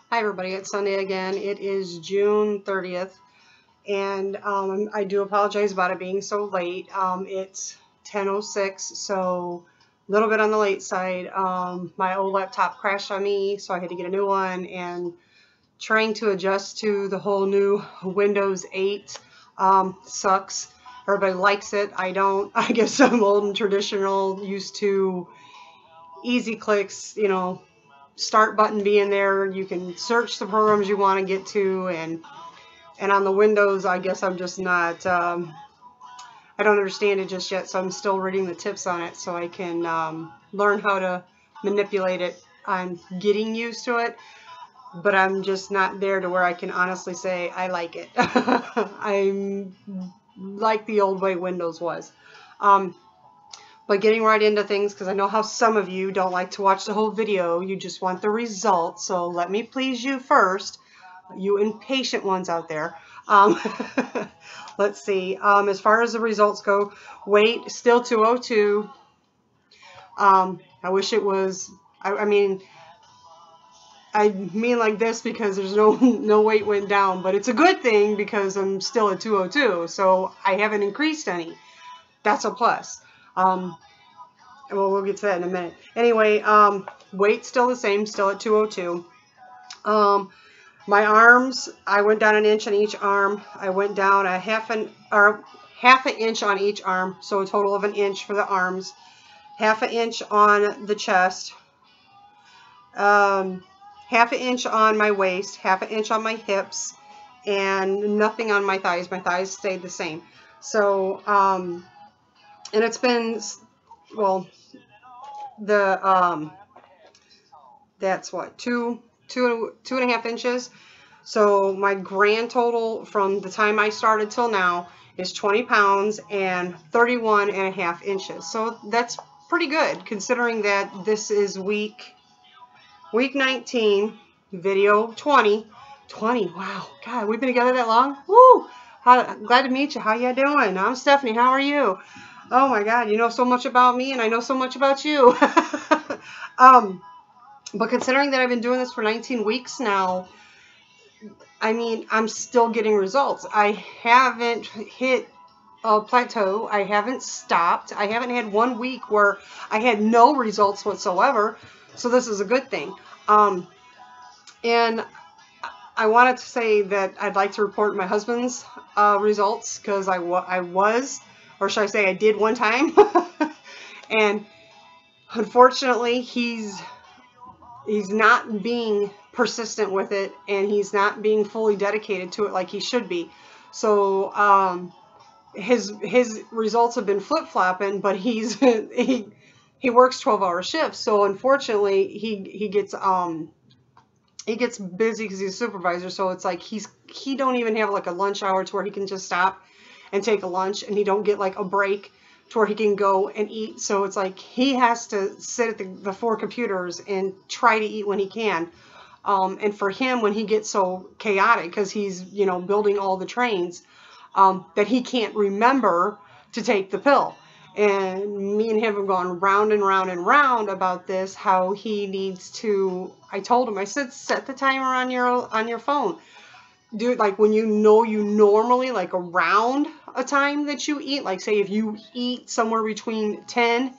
Hi everybody, it's Sunday again. It is June 30th, and I do apologize about it being so late. It's 10:06, so a little bit on the late side. My old laptop crashed on me, so I had to get a new one, and trying to adjust to the whole new Windows 8 sucks. Everybody likes it. I don't. I guess I'm old and traditional, used to easy clicks, start button being there. You can search the programs you want to get to, and on the Windows, I guess I'm just not. I don't understand it just yet, so I'm still reading the tips on it so I can learn how to manipulate it. I'm getting used to it, but I'm just not there to where I can honestly say I like it. I'm like the old way Windows was. But getting right into things, because I know how some of you don't like to watch the whole video. You just want the results. So let me please you first, you impatient ones out there. Let's see. As far as the results go, weight still 202. I wish it was. I mean like this because there's no weight went down, but it's a good thing because I'm still at 202. So I haven't increased any. That's a plus. Well, we'll get to that in a minute. Anyway, weight still the same, still at 202. My arms, I went down an inch on each arm. I went down half an inch on each arm, so a total of an inch for the arms. Half an inch on the chest. Half an inch on my waist, half an inch on my hips, and nothing on my thighs. My thighs stayed the same. So, and it's been, well, that's what, two and a half inches. So my grand total from the time I started till now is 20 pounds and 31 and a half inches. So that's pretty good considering that this is week 19, video 20. Wow, God, we've been together that long? Woo! Glad to meet you. How you doing? I'm Stephanie. How are you? Oh my God, you know so much about me and I know so much about you. But considering that I've been doing this for 19 weeks now, I mean, I'm still getting results. I haven't hit a plateau. I haven't stopped. I haven't had 1 week where I had no results whatsoever. So this is a good thing. And I wanted to say that I'd like to report my husband's results because I was, or should I say I did one time. And unfortunately, he's not being persistent with it, and he's not being fully dedicated to it like he should be. So his results have been flip-flopping, but he works 12-hour shifts. So unfortunately, he gets busy because he's a supervisor. So it's like he don't even have like a lunch hour to where he can just stop and take a lunch, and he don't get like a break to where he can go and eat. So it's like he has to sit at the 4 computers and try to eat when he can. And for him, when he gets so chaotic because he's, building all the trains, that he can't remember to take the pill. And me and him have gone round and round and round about this, how he needs to, I told him, I said, set the timer on your phone. Do it like when you normally, like around a time that you eat, like say if you eat somewhere between 10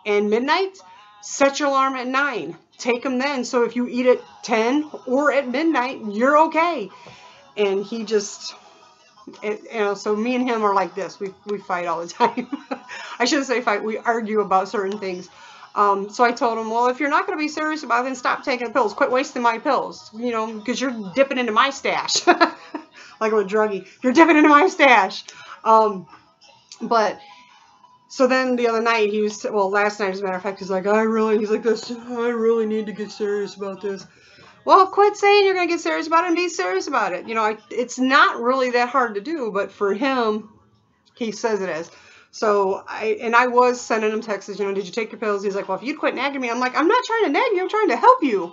and midnight, set your alarm at 9. Take them then. So if you eat at 10 or at midnight, you're okay. And he just, so me and him are like this. We fight all the time. I shouldn't say fight. We argue about certain things. So I told him, well, if you're not going to be serious about it, then stop taking the pills. Quit wasting my pills, because you're dipping into my stash. Like I'm a druggie. You're dipping into my stash. But so then the other night last night, as a matter of fact, he's like, I really need to get serious about this. Well, quit saying you're going to get serious about it and be serious about it. It's not really that hard to do, but for him, he says it is. So I was sending him texts, did you take your pills? He's like, well, if you'd quit nagging me. I'm like, I'm not trying to nag you. I'm trying to help you.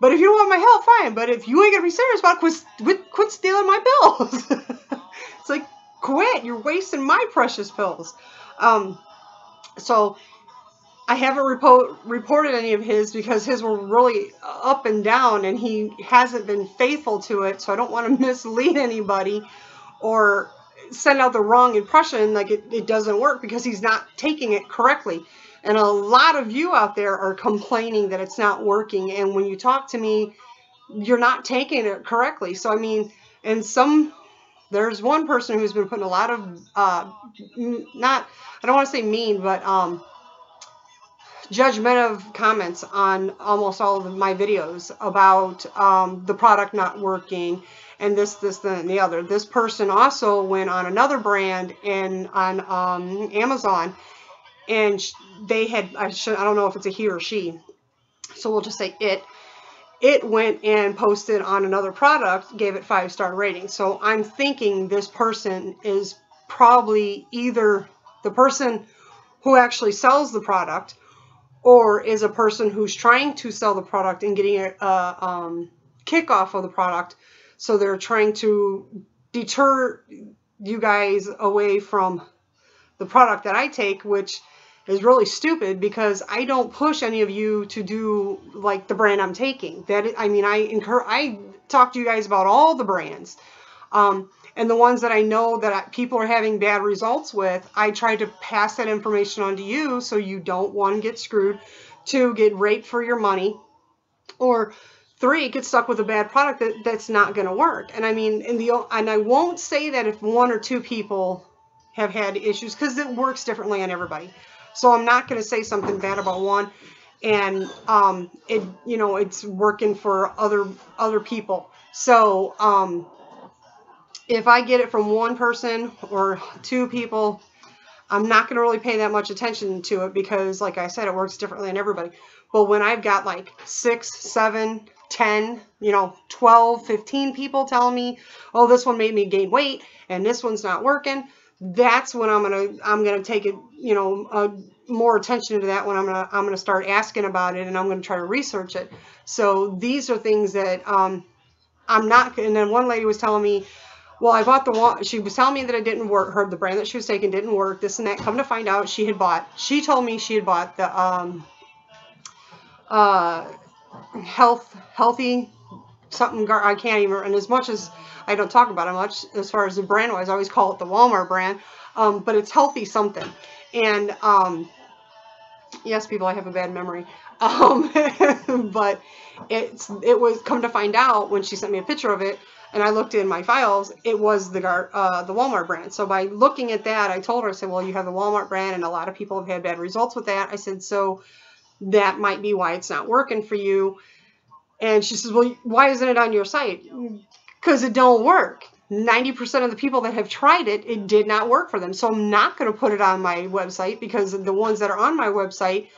But if you don't want my help, fine. But if you ain't going to be serious about it, quit stealing my pills. It's like, quit. You're wasting my precious pills. So I haven't reported any of his because his were really up and down, and he hasn't been faithful to it. So I don't want to mislead anybody or send out the wrong impression, like it doesn't work, because he's not taking it correctly. And a lot of you out there are complaining that it's not working. And when you talk to me, you're not taking it correctly. So, I mean, and there's one person who's been putting a lot of, I don't want to say mean, but judgmental comments on almost all of my videos about the product not working and this, that, and the other. This person also went on another brand and on Amazon, and they had, I don't know if it's a he or she, so we'll just say it went and posted on another product, gave it 5-star rating. So I'm thinking this person is probably either the person who actually sells the product, or is a person who's trying to sell the product and getting a kickoff of the product. So they're trying to deter you guys away from the product that I take, which is really stupid, because I don't push any of you to do like the brand I'm taking. I talk to you guys about all the brands. And the ones that I know that people are having bad results with, I try to pass that information on to you so you don't, 1, get screwed, 2, get raped for your money, or 3, get stuck with a bad product that's not going to work. And I mean, and I won't say that if 1 or 2 people have had issues, because it works differently on everybody. So I'm not going to say something bad about one and it's working for other people. So if I get it from 1 person or 2 people, I'm not going to really pay that much attention to it, because like I said, it works differently on everybody. But when I've got like 6, 7, 10, 12, 15 people telling me, oh, this one made me gain weight and this one's not working, that's when I'm gonna take it, more attention to that. When I'm gonna start asking about it, and I'm gonna try to research it. So these are things that I'm not. And then one lady was telling me, well, I bought the one. She was telling me that it didn't work. The brand that she was taking didn't work. This and that. Come to find out, she told me she had bought the healthy something. I can't even. And as much as I don't talk about it much as far as the brand wise, I always call it the Walmart brand. But it's healthy something. And yes, people, I have a bad memory. But it was, come to find out when she sent me a picture of it, and I looked in my files, it was the Walmart brand. So by looking at that, I told her, I said, well, you have the Walmart brand, and a lot of people have had bad results with that. I said, so that might be why it's not working for you. And she says, well, why isn't it on your site? Because it don't work. 90% of the people that have tried it, it did not work for them. So I'm not going to put it on my website, because the ones that are on my website,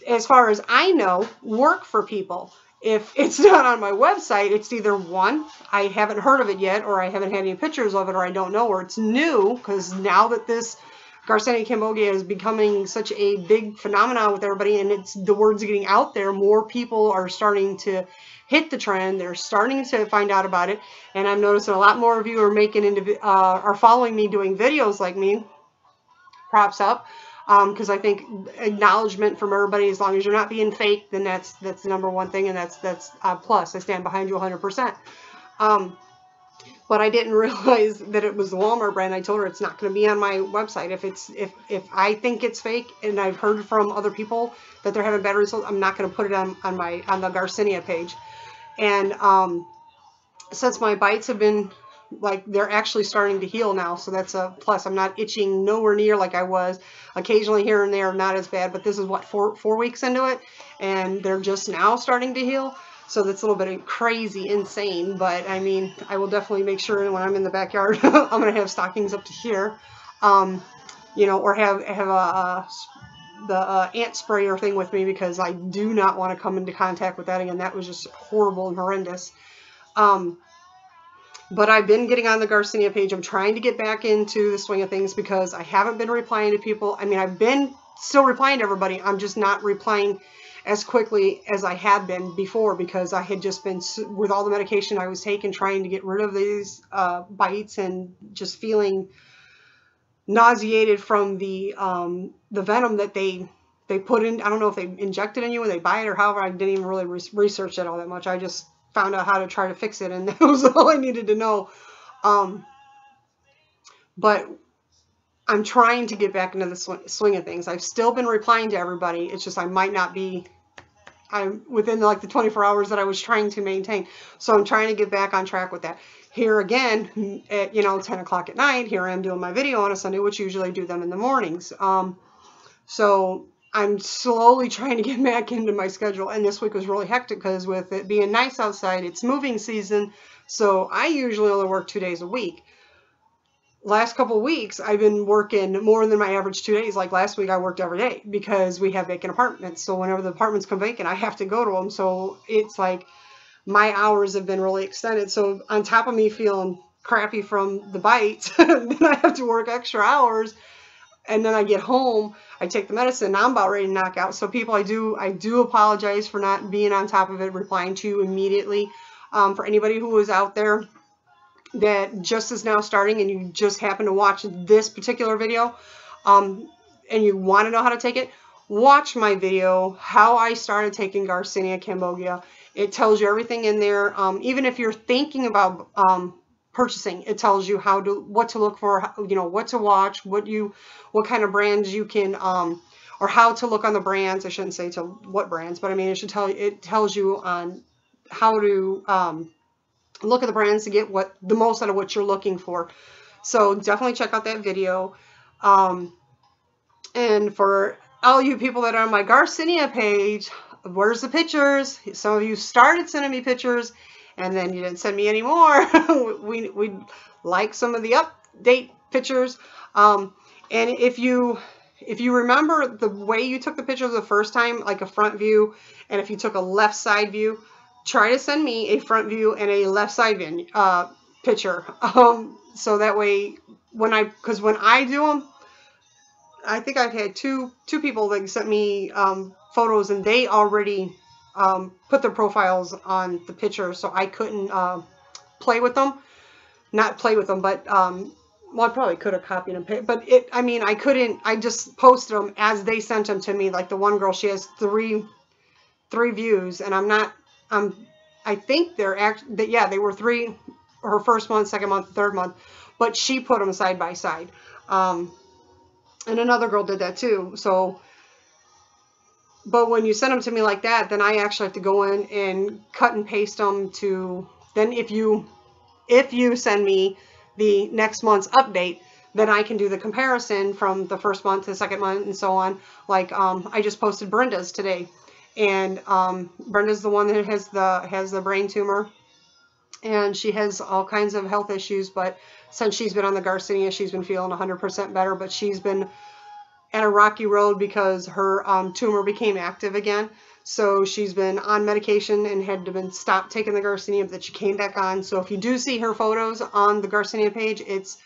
as far as I know, work for people. If it's not on my website, it's either 1, I haven't heard of it yet, or I haven't had any pictures of it, or I don't know, or it's new, because now that this Garcinia Cambogia is becoming such a big phenomenon with everybody, and the word's getting out there, more people are starting to hit the trend. They're starting to find out about it, and I'm noticing a lot more of you are following me doing videos like me. Props up, because I think acknowledgement from everybody, as long as you're not being fake, then that's the #1 thing, and that's plus. I stand behind you 100%. But I didn't realize that it was the Walmart brand. I told her it's not going to be on my website. If I think it's fake, and I've heard from other people that they're having bad results, I'm not going to put it on the Garcinia page. And since my bites have been, like, they're actually starting to heal now, so that's a plus. I'm not itching nowhere near like I was. Occasionally here and there, not as bad, but this is what, four weeks into it, and they're just now starting to heal. So that's a little bit crazy, insane, but I mean, I will definitely make sure when I'm in the backyard, I'm going to have stockings up to here, or have the ant sprayer thing with me, because I do not want to come into contact with that again. That was just horrible and horrendous. But I've been getting on the Garcinia page. I'm trying to get back into the swing of things, because I haven't been replying to people. I mean, I've been still replying to everybody. I'm just not replying as quickly as I had been before, because I had just been, with all the medication I was taking, trying to get rid of these bites, and just feeling nauseated from the venom that they they put in, I don't know if they inject it in you when they buy it or however. I didn't even really research it all that much. I just found out how to try to fix it, and that was all I needed to know. But I'm trying to get back into the swing of things. I've still been replying to everybody. It's just I might not be, I'm within like the 24 hours that I was trying to maintain. So I'm trying to get back on track with that. Here again, at 10 o'clock at night, here I am doing my video on a Sunday, which usually I do them in the mornings. So I'm slowly trying to get back into my schedule. And this week was really hectic because with it being nice outside, it's moving season. So I usually only work 2 days a week. Last couple of weeks, I've been working more than my average 2 days. Like last week, I worked every day because we have vacant apartments. So whenever the apartments come vacant, I have to go to them. So it's like my hours have been really extended. So on top of me feeling crappy from the bites, then I have to work extra hours. And then I get home, I take the medicine, now I'm about ready to knock out. So people, I do apologize for not being on top of it, replying to you immediately. For anybody who is out there that just is now starting and you just happen to watch this particular video and you want to know how to take it, watch my video, how I started taking Garcinia Cambogia. It tells you everything in there. Even if you're thinking about purchasing, it tells you what to look for, what to watch, what kind of brands you can, or how to look on the brands. I shouldn't say to what brands, but I mean, it tells you on how to look at the brands to get the most out of what you're looking for. So definitely check out that video. And for all you people that are on my Garcinia page, where's the pictures? Some of you started sending me pictures and then you didn't send me any more. We'd like some of the update pictures. And if you remember the way you took the pictures the first time, like a front view, and if you took a left side view, try to send me a front view and a left side picture. So that way, when I do them, I think I've had two people that sent me photos, and they already put their profiles on the picture, so I couldn't play with them. Not play with them, but well, I probably could have copied and pasted, but I couldn't. I just posted them as they sent them to me. Like the one girl, she has three views, and I think they were 3, her first month, second month, third month, but she put them side by side. And another girl did that too. So, but when you send them to me like that, then I actually have to go in and cut and paste them to, then if you send me the next month's update, then I can do the comparison from the first month to the second month and so on. Like, I just posted Brenda's today. And Brenda's the one that has the brain tumor, and she has all kinds of health issues, but since she's been on the Garcinia, she's been feeling 100% better, but she's been at a rocky road because her tumor became active again. So she's been on medication and had to stop taking the Garcinia, but she came back on. So if you do see her photos on the Garcinia page, it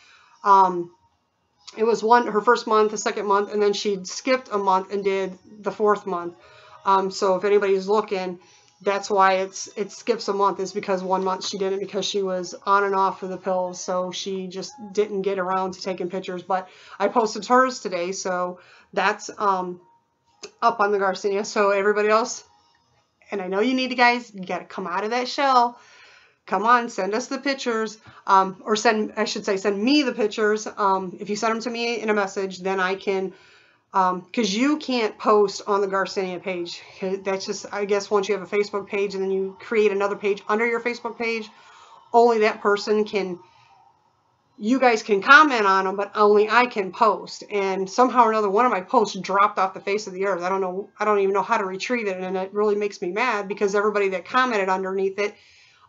was her first month, the second month, and then she skipped a month and did the 4th month. So if anybody's looking, that's why it skips a month, is because 1 month she didn't, because she was on and off of the pills. So she just didn't get around to taking pictures, but I posted hers today. So that's, up on the Garcinia. So everybody else, and I know you need to, guys, you got to come out of that shell. Come on, send us the pictures, or send me the pictures. If you send them to me in a message, then I can, because you can't post on the Garcinia page. That's just, I guess, once you have a Facebook page and then you create another page under your Facebook page, only that person can, you guys can comment on them, but only I can post. And somehow or another, one of my posts dropped off the face of the earth. I don't even know how to retrieve it, and it really makes me mad because everybody that commented underneath it,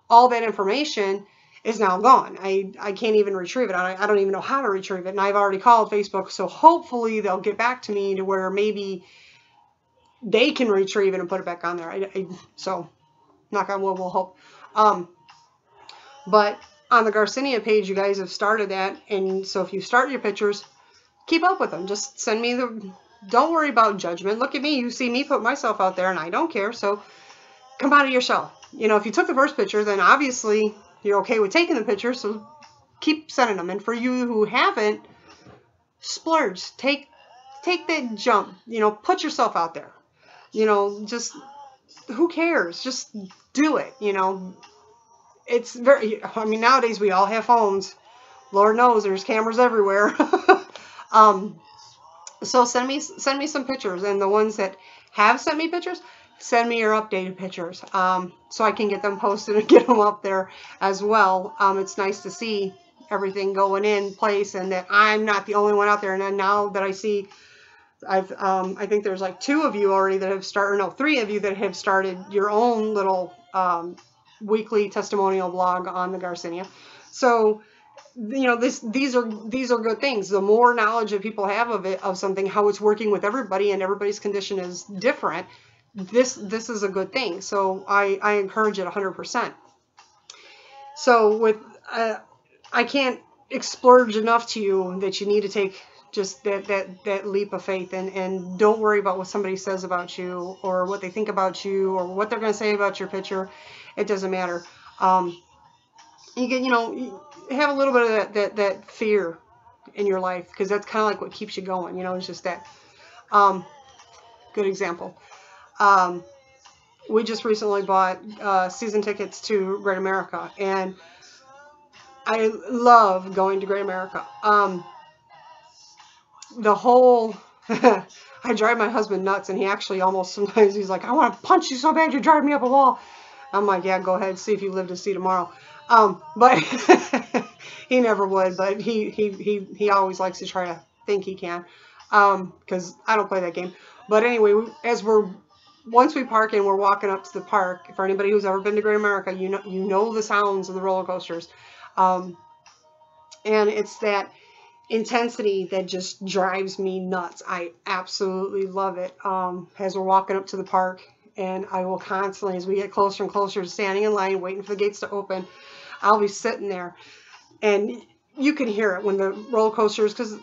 all that information is now gone. I can't even retrieve it. I don't even know how to retrieve it. And I've already called Facebook, so hopefully they'll get back to me to where maybe they can retrieve it and put it back on there. So, knock on wood, we'll hope. But on the Garcinia page, you guys have started that. And so if you start your pictures, keep up with them. Just send me don't worry about judgment. Look at me. You see me put myself out there, and I don't care. So come out of your shell. If you took the first picture, then obviously you're okay with taking the picture, so keep sending them. And for you who haven't, splurge. Take take that jump, you know, put yourself out there, you know, just, who cares? Just do it, you know. It's very, I mean, nowadays we all have phones. Lord knows there's cameras everywhere. So send me some pictures, and the ones that have sent me pictures, send me your updated pictures, so I can get them posted and get them up there as well. It's nice to see everything going in place, and that I'm not the only one out there. And then now that I see, I think there's like 2 of you already that have started, no, 3 of you that have started your own little weekly testimonial blog on the Garcinia. So, you know, these are good things. The more knowledge that people have of something, how it's working with everybody, and everybody's condition is different, this is a good thing. So I encourage it 100%. So with I can't splurge enough to you that you need to take just that leap of faith, and don't worry about what somebody says about you, or what they think about you, or what they're going to say about your picture. It doesn't matter. You can, you know, have a little bit of that fear in your life, because that's kind of like what keeps you going, you know. It's just that. Good example. We just recently bought season tickets to Great America, and I love going to Great America. The whole, I drive my husband nuts, and he actually almost, sometimes he's like, I want to punch you so bad you drive me up a wall. I'm like, yeah, go ahead, see if you live to see tomorrow. But he never would, but he always likes to try to think he can, because I don't play that game. But anyway, once we park and we're walking up to the park, for anybody who's ever been to Great America, you know the sounds of the roller coasters. And it's that intensity that just drives me nuts. I absolutely love it. As we're walking up to the park, and I will constantly, as we get closer and closer to standing in line, waiting for the gates to open, I'll be sitting there, and you can hear it when the roller coasters, because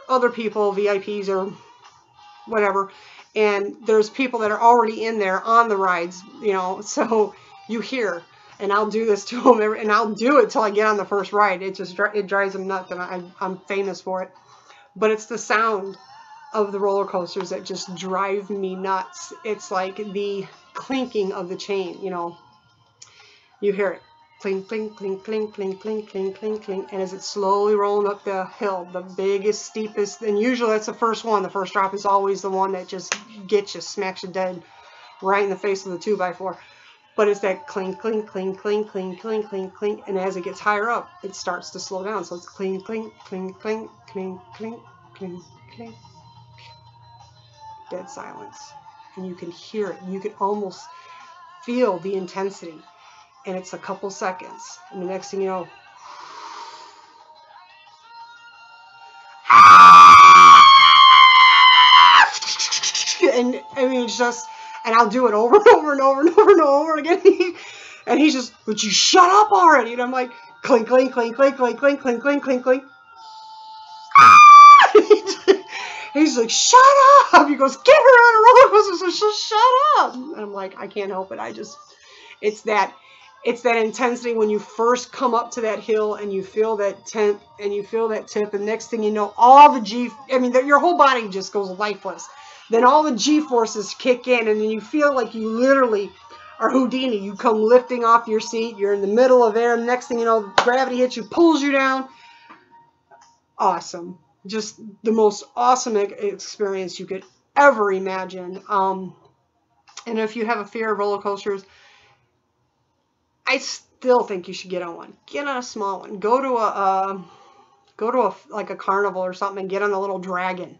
other people, VIPs or whatever, and there's people that are already in there on the rides, you know, so you hear, and I'll do this to them, and I'll do it till I get on the first ride. It drives them nuts, and I'm famous for it. But it's the sound of the roller coasters that just drive me nuts. It's like the clinking of the chain, you know. You hear it. Clink, clink, clink, clink, clink, clink, clink, clink, clink. And as it's slowly rolling up the hill, the biggest, steepest, and usually that's the first one. The first drop is always the one that just gets you, smacks you dead right in the face of the 2x4. But it's that clink, clink, clink, clink, clink, clink, clink, clink. And as it gets higher up, it starts to slow down. So it's clink, clink, clink, clink, clink, clink, clink, clink. Dead silence. And you can hear it. You can almost feel the intensity. And it's a couple seconds, and the next thing you know, and I mean, it's just, and I'll do it over and over and over and over and over again, and he's just, would you shut up already? And I'm like, clink, clink, clink, clink, clink, clink, clink, clink, clink, clink. He's like, shut up! He goes, get her on a roller coaster, so shut up! And I'm like, I can't help it. It's that intensity when you first come up to that hill, and you feel that tip, and next thing you know, your whole body just goes lifeless. Then all the G-forces kick in, and then you feel like you literally are Houdini. You come lifting off your seat, you're in the middle of air, and next thing you know, gravity hits you, pulls you down. Awesome. Just the most awesome experience you could ever imagine. And if you have a fear of roller coasters, I still think you should get on one. Get on a small one. Go to a carnival or something and get on a little dragon.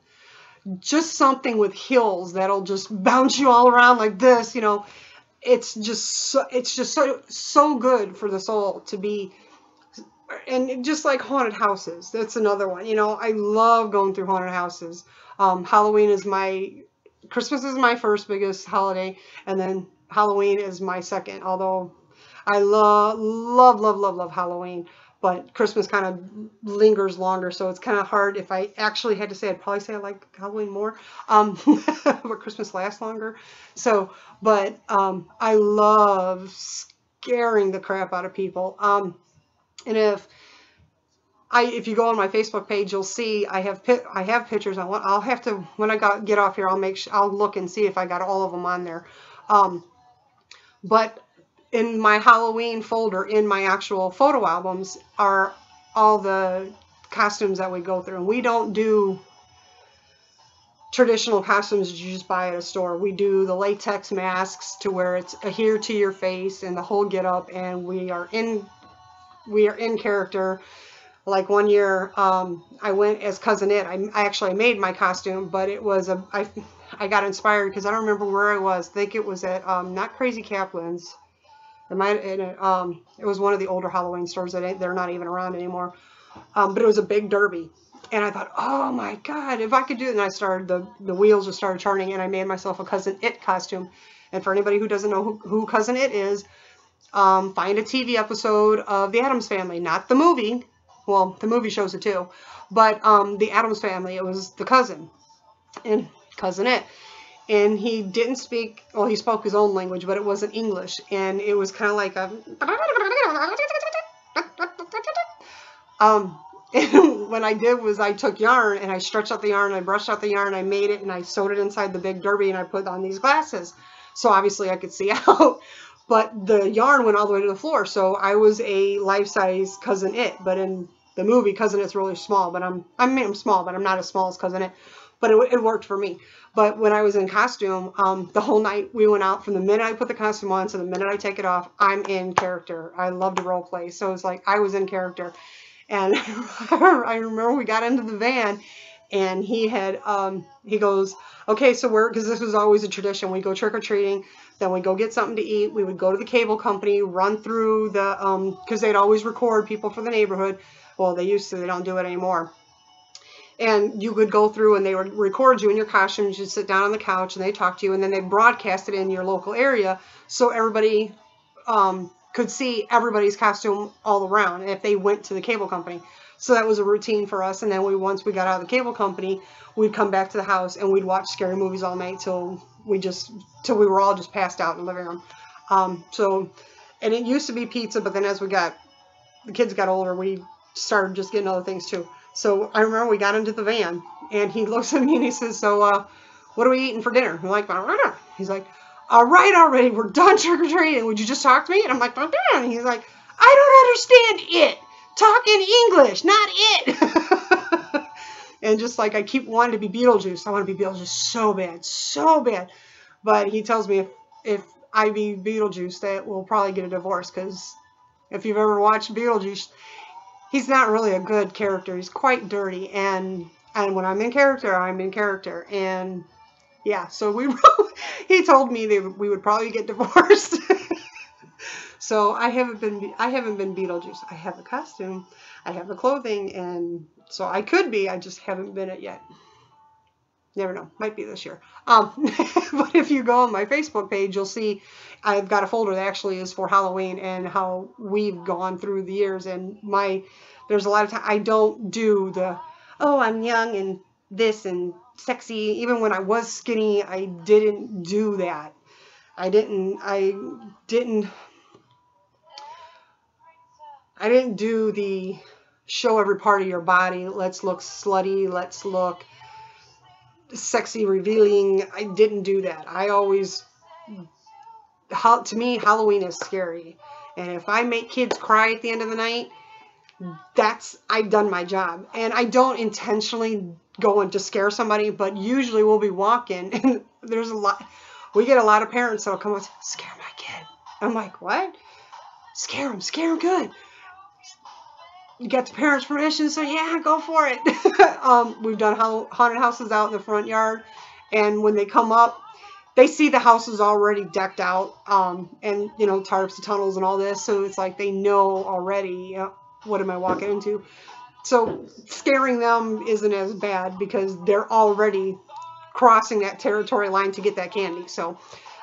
Just something with hills that'll just bounce you all around like this, you know. It's just so good for the soul to be. And just like haunted houses, that's another one. You know, I love going through haunted houses. Christmas is my first biggest holiday, and then Halloween is my second. Although I love Halloween, but Christmas kind of lingers longer, so it's kind of hard. If I actually had to say, I'd probably say I like Halloween more, but Christmas lasts longer. So, but I love scaring the crap out of people. And if you go on my Facebook page, you'll see I have pictures. I'll have to, when I get off here, I'll look and see if I got all of them on there. But in my Halloween folder, in my actual photo albums, are all the costumes that we go through. And we don't do traditional costumes that you just buy at a store. We do the latex masks to where it's adhere to your face and the whole get up, and we are in character. Like one year, I went as Cousin It. I actually made my costume, but it was I got inspired because I don't remember where I was. I think it was at not Crazy Kaplan's. It was one of the older Halloween stores that they're not even around anymore. But it was a big derby, and I thought, oh my God, if I could do it. And I started the wheels just started turning, and I made myself a Cousin It costume. And for anybody who doesn't know who Cousin It is, find a TV episode of The Addams Family, not the movie. Well, the movie shows it too, but the Addams Family, it was the cousin, and Cousin It. And he didn't speak, well, he spoke his own language, but it wasn't English. And it was kind of like a, and what I did was I took yarn and I stretched out the yarn, I brushed out the yarn, I made it, and I sewed it inside the big derby, and I put on these glasses. So obviously I could see out. But the yarn went all the way to the floor, so I was a life-size Cousin It. But in the movie, Cousin It's really small. But I'm small, but I'm not as small as Cousin It. But it worked for me. But when I was in costume, the whole night we went out. From the minute I put the costume on to the minute I take it off, I'm in character. I love to role play, so it's like I was in character. And I remember we got into the van, and he goes, okay, so because this was always a tradition, we go trick-or-treating, then we go get something to eat, we would go to the cable company, run through the, because they'd always record people for the neighborhood. Well, they used to, they don't do it anymore. And you would go through and they would record you in your costume, you'd sit down on the couch and they talk to you, and then they broadcast it in your local area so everybody could see everybody's costume all around if they went to the cable company. So that was a routine for us. And then once we got out of the cable company, we'd come back to the house and we'd watch scary movies all night till we were all just passed out in the living room. And it used to be pizza, but then as the kids got older, we started just getting other things too. So I remember we got into the van and he looks at me and he says, so what are we eating for dinner? I'm like, he's like, all right, already, we're done trick-or-treating. Would you just talk to me? And I'm like, and he's like, I don't understand it. Talk in English, not it. And just like I keep wanting to be Beetlejuice. I want to be Beetlejuice so bad, so bad. But he tells me if I be Beetlejuice, that we'll probably get a divorce. Because if you've ever watched Beetlejuice, he's not really a good character. He's quite dirty. And when I'm in character, I'm in character. And yeah, so he told me that we would probably get divorced. So I haven't been Beetlejuice. I have a costume, I have the clothing, and so I could be. I just haven't been it yet. Never know. Might be this year. But if you go on my Facebook page, you'll see I've got a folder that actually is for Halloween and how we've gone through the years. And there's a lot of time I don't do the, oh, I'm young and this and sexy. Even when I was skinny, I didn't do that. I didn't do the show every part of your body. Let's look slutty. Let's look sexy, revealing. I didn't do that. To me, Halloween is scary. And if I make kids cry at the end of the night, I've done my job. And I don't intentionally go in to scare somebody, but usually we'll be walking and we get a lot of parents that'll come and say, scare my kid. I'm like, what? Scare him good. You got the parents' permission, so yeah, go for it. We've done haunted houses out in the front yard, and when they come up, they see the house is already decked out, and tarps and tunnels and all this, so it's like they know already, what am I walking into? So scaring them isn't as bad because they're already crossing that territory line to get that candy. So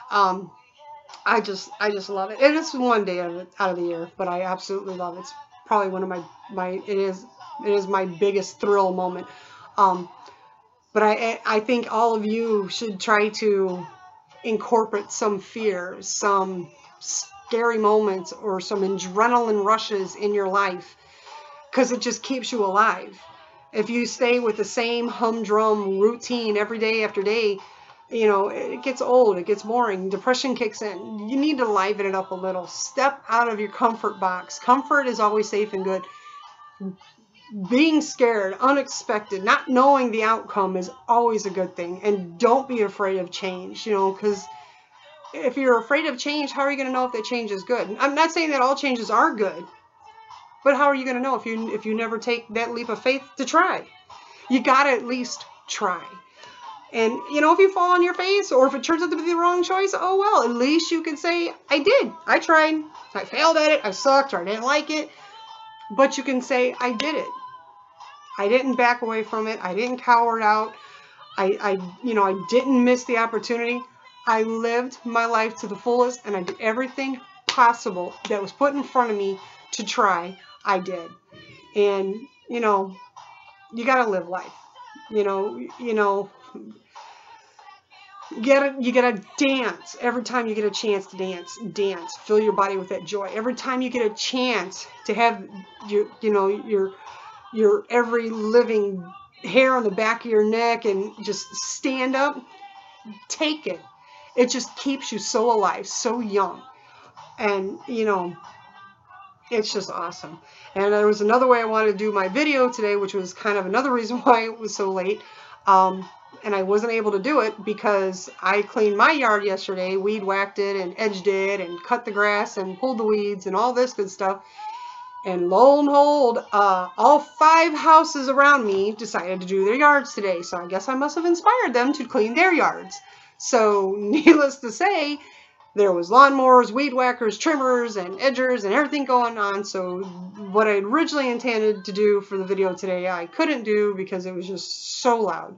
I just love it. And it's one day out of the year, but I absolutely love it. It's probably one of it is my biggest thrill moment. But I think all of you should try to incorporate some fears, some scary moments, or some adrenaline rushes in your life. because it just keeps you alive. If you stay with the same humdrum routine every day after day, you know, it gets old, it gets boring, depression kicks in. You need to liven it up a little. Step out of your comfort box. Comfort is always safe and good. Being scared, unexpected, not knowing the outcome is always a good thing. And don't be afraid of change, you know, because if you're afraid of change, how are you going to know if that change is good? I'm not saying that all changes are good, but how are you going to know if you never take that leap of faith to try? You got to at least try. And, you know, if you fall on your face or if it turns out to be the wrong choice, oh, well, at least you can say, I did. I tried. I failed at it. I sucked or I didn't like it. But you can say, I did it. I didn't back away from it. I didn't cower out. I didn't miss the opportunity. I lived my life to the fullest, and I did everything possible that was put in front of me to try. I did. And, you know, you got to live life. You know, you gotta dance every time you get a chance to dance. Fill your body with that joy. Every time you get a chance to have your every living hair on the back of your neck and just stand up, take it. It just keeps you so alive, so young. And, you know, it's just awesome. And there was another way I wanted to do my video today, which was kind of another reason why it was so late. And I wasn't able to do it because I cleaned my yard yesterday, weed whacked it and edged it and cut the grass and pulled the weeds and all this good stuff. And lo and behold, all 5 houses around me decided to do their yards today. So I guess I must have inspired them to clean their yards. So needless to say, there was lawnmowers, weed whackers, trimmers, and edgers, and everything going on. So what I originally intended to do for the video today, I couldn't do because it was just so loud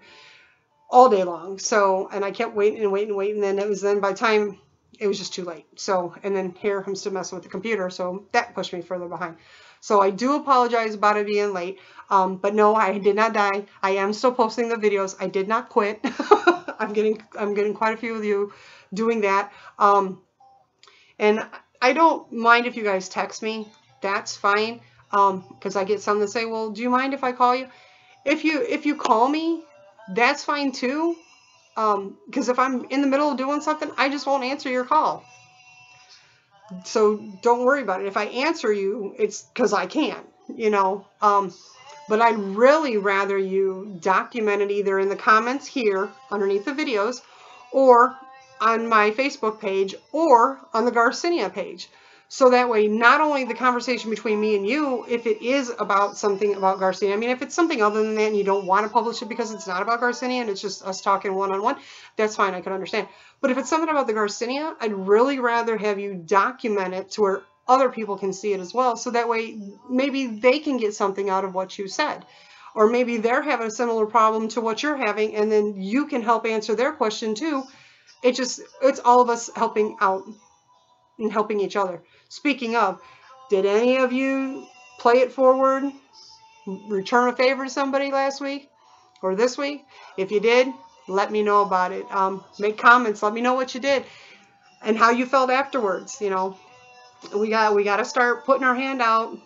all day long. So, and I kept waiting and waiting and waiting. And then by the time it was just too late. So, and then here I'm still messing with the computer. So that pushed me further behind. So I do apologize about it being late. But no, I did not die. I am still posting the videos. I did not quit. I'm getting quite a few of you doing that. And I don't mind if you guys text me. That's fine. Because I get some that say, well, do you mind if I call you? If you call me, that's fine too. Because if I'm in the middle of doing something, I just won't answer your call. So don't worry about it. If I answer you, it's because I can, you know. But I'd really rather you document it either in the comments here underneath the videos or on my Facebook page or on the Garcinia page. So that way, not only the conversation between me and you, if it is about something about Garcinia, I mean, if it's something other than that and you don't want to publish it because it's not about Garcinia and it's just us talking one-on-one, that's fine, I can understand. But if it's something about the Garcinia, I'd really rather have you document it to where other people can see it as well. So that way, maybe they can get something out of what you said. Or maybe they're having a similar problem to what you're having, and then you can help answer their question too. It's all of us helping out and helping each other. Speaking of, did any of you play it forward, return a favor to somebody last week or this week? If you did, let me know about it. Make comments. Let me know what you did and how you felt afterwards. You know, we got to start putting our hand out.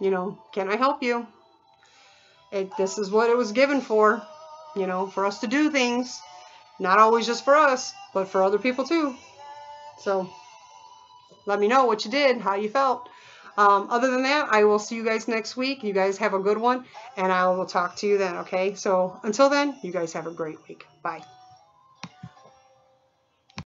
You know, can I help you? This is what it was given for. You know, for us to do things, not always just for us, but for other people too. So let me know what you did, how you felt. Other than that, I will see you guys next week. You guys have a good one, and I will talk to you then, okay? So until then, you guys have a great week. Bye.